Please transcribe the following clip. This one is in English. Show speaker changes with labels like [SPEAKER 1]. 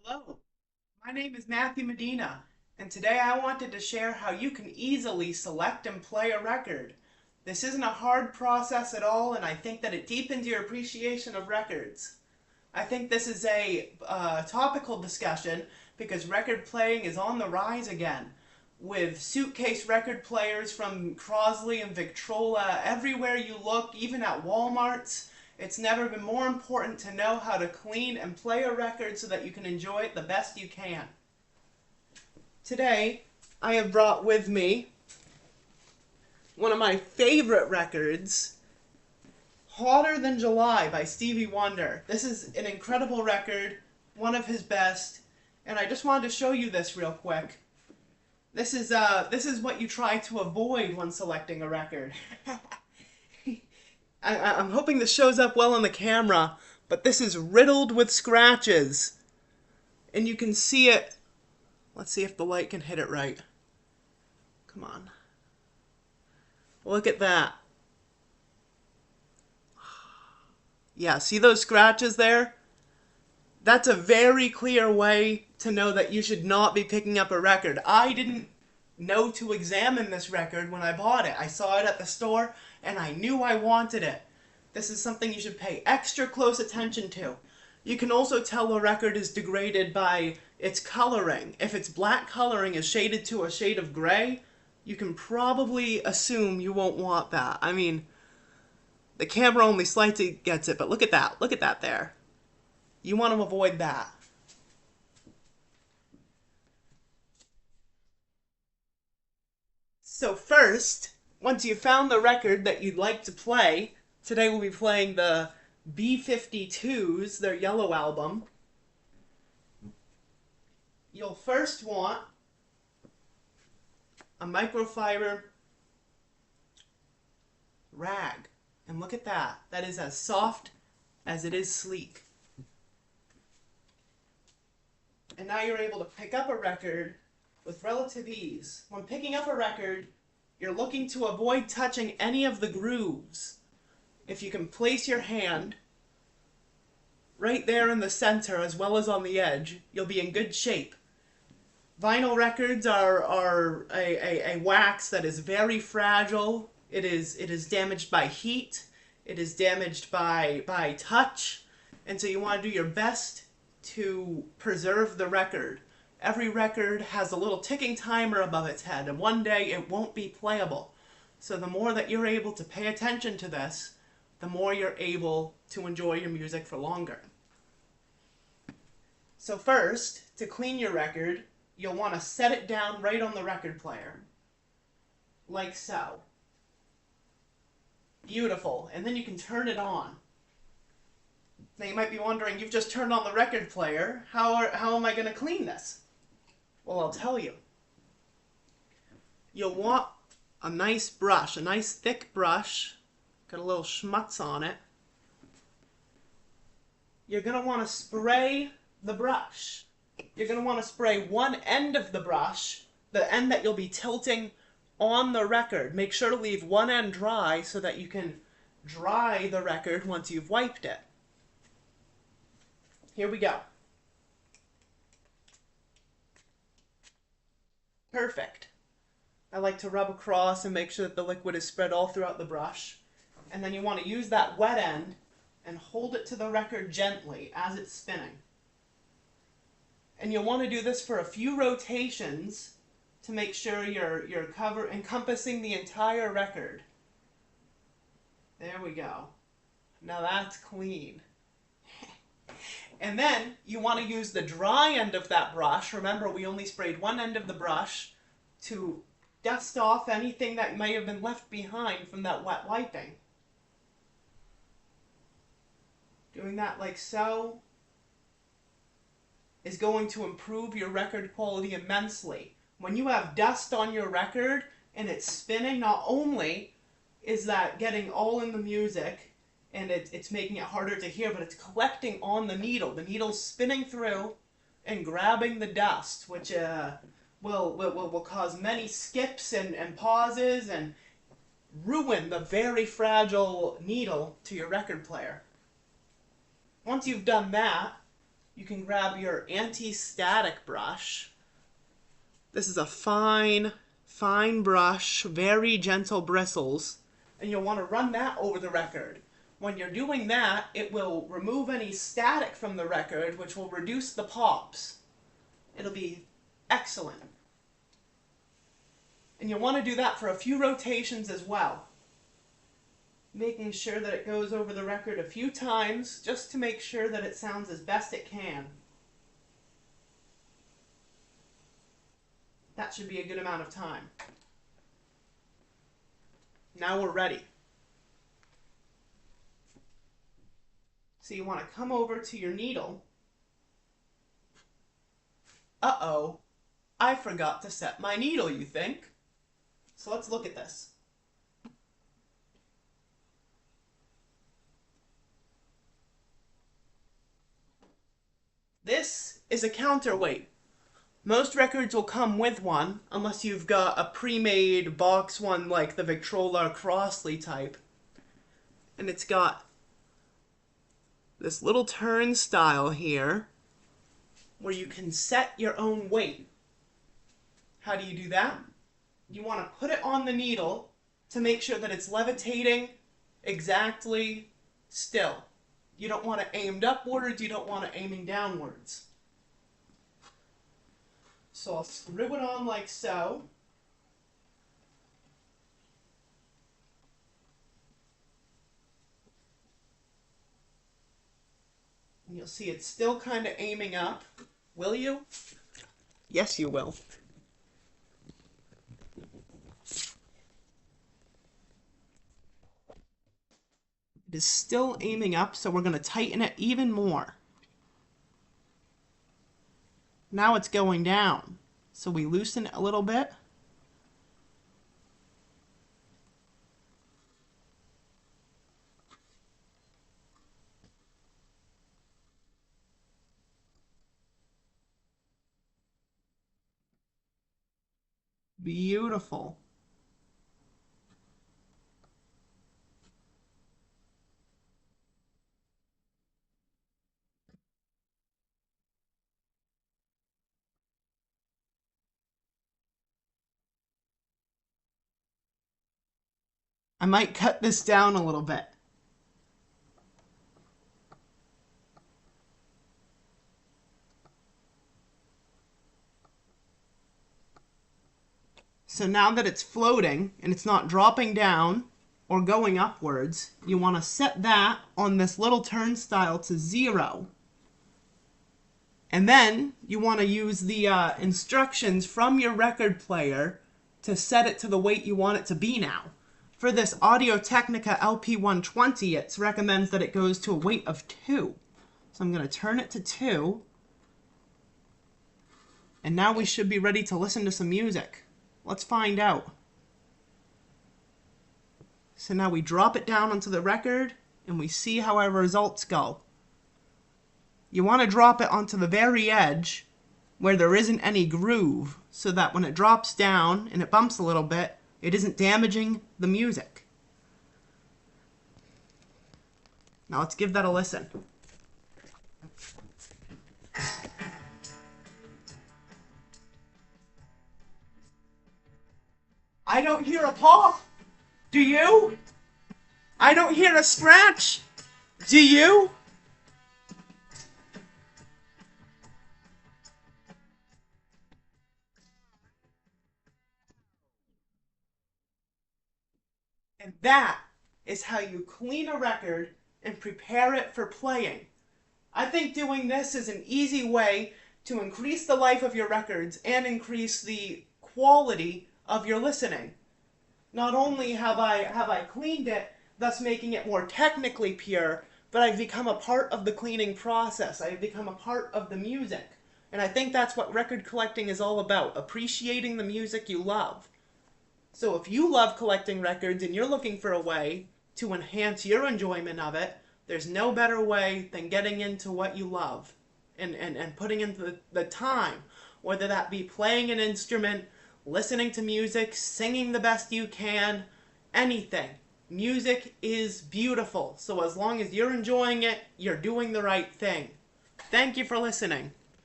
[SPEAKER 1] Hello, my name is Matthew Medina, and today I wanted to share how you can easily select and play a record. This isn't a hard process at all, and I think that it deepens your appreciation of records. I think this is a topical discussion because record playing is on the rise again, with suitcase record players from Crosley and Victrola everywhere you look, even at Walmart's. It's never been more important to know how to clean and play a record so that you can enjoy it the best you can. Today, I have brought with me one of my favorite records, Hotter Than July by Stevie Wonder. This is an incredible record, one of his best, and I just wanted to show you this real quick. This is what you try to avoid when selecting a record. I'm hoping this shows up well on the camera, but this is riddled with scratches. And you can see it. Let's see if the light can hit it right. Come on. Look at that. Yeah, see those scratches there? That's a very clear way to know that you should not be picking up a record. I didn't know to examine this record when I bought it. I saw it at the store and I knew I wanted it. This is something you should pay extra close attention to. You can also tell a record is degraded by its coloring. If its black coloring is shaded to a shade of gray, you can probably assume you won't want that. I mean, the camera only slightly gets it, but look at that. Look at that there. You want to avoid that. So first, once you've found the record that you'd like to play, today we'll be playing the B-52s, their yellow album. You'll first want a microfiber rag. And look at that. That is as soft as it is sleek. And now you're able to pick up a record with relative ease. When picking up a record, you're looking to avoid touching any of the grooves. If you can place your hand right there in the center as well as on the edge, you'll be in good shape. Vinyl records are a wax that is very fragile. It is damaged by heat. It is damaged by touch. And so you want to do your best to preserve the record. Every record has a little ticking timer above its head, and one day it won't be playable. So the more that you're able to pay attention to this, the more you're able to enjoy your music for longer. So first, to clean your record, you'll want to set it down right on the record player, like so. Beautiful. And then you can turn it on. Now you might be wondering, you've just turned on the record player. How am I going to clean this? Well, I'll tell you. You'll want a nice brush, a nice thick brush. Got a little schmutz on it. You're going to want to spray the brush. You're going to want to spray one end of the brush, the end that you'll be tilting on the record. Make sure to leave one end dry so that you can dry the record once you've wiped it. Here we go. Perfect. I like to rub across and make sure that the liquid is spread all throughout the brush. And then you want to use that wet end and hold it to the record gently as it's spinning. And you'll want to do this for a few rotations to make sure you're encompassing the entire record. There we go. Now that's clean. And then you want to use the dry end of that brush. Remember, we only sprayed one end of the brush to dust off anything that may have been left behind from that wet wiping. Doing that like so is going to improve your record quality immensely. When you have dust on your record and it's spinning, not only is that getting all in the music and it's making it harder to hear, but it's collecting on the needle. The needle's spinning through and grabbing the dust, which will cause many skips and pauses and ruin the very fragile needle to your record player. Once you've done that, you can grab your anti-static brush. This is a fine brush, very gentle bristles, and you'll want to run that over the record. When you're doing that, it will remove any static from the record, which will reduce the pops. It'll be excellent. And you'll want to do that for a few rotations as well, making sure that it goes over the record a few times just to make sure that it sounds as best it can. That should be a good amount of time. Now we're ready. So you want to come over to your needle. Uh-oh, I forgot to set my needle, you think? So let's look at this. This is a counterweight. Most records will come with one, unless you've got a pre-made box one like the Victrola Crossley type. And it's got this little turnstile here where you can set your own weight. How do you do that? You want to put it on the needle to make sure that it's levitating exactly still. You don't want it aimed upwards, you don't want it aiming downwards. So I'll screw it on like so. And you'll see it's still kind of aiming up. Will you? Yes, you will. It is still aiming up, so we're going to tighten it even more. Now it's going down, so we loosen it a little bit. Beautiful. I might cut this down a little bit. So now that it's floating and it's not dropping down or going upwards, you want to set that on this little turnstile to 0. And then you want to use the instructions from your record player to set it to the weight you want it to be now. For this Audio-Technica LP120, it recommends that it goes to a weight of 2. So I'm going to turn it to 2. And now we should be ready to listen to some music. Let's find out. So now we drop it down onto the record and we see how our results go. You want to drop it onto the very edge where there isn't any groove so that when it drops down and it bumps a little bit, it isn't damaging the music. Now let's give that a listen. I don't hear a pop. Do you? I don't hear a scratch. Do you? And that is how you clean a record and prepare it for playing. I think doing this is an easy way to increase the life of your records and increase the quality of your listening. Not only have I cleaned it, thus making it more technically pure, but I've become a part of the cleaning process. I've become a part of the music. And I think that's what record collecting is all about, appreciating the music you love. So if you love collecting records and you're looking for a way to enhance your enjoyment of it, there's no better way than getting into what you love and putting in the time, whether that be playing an instrument, listening to music, singing the best you can, anything. Music is beautiful, so as long as you're enjoying it, you're doing the right thing. Thank you for listening.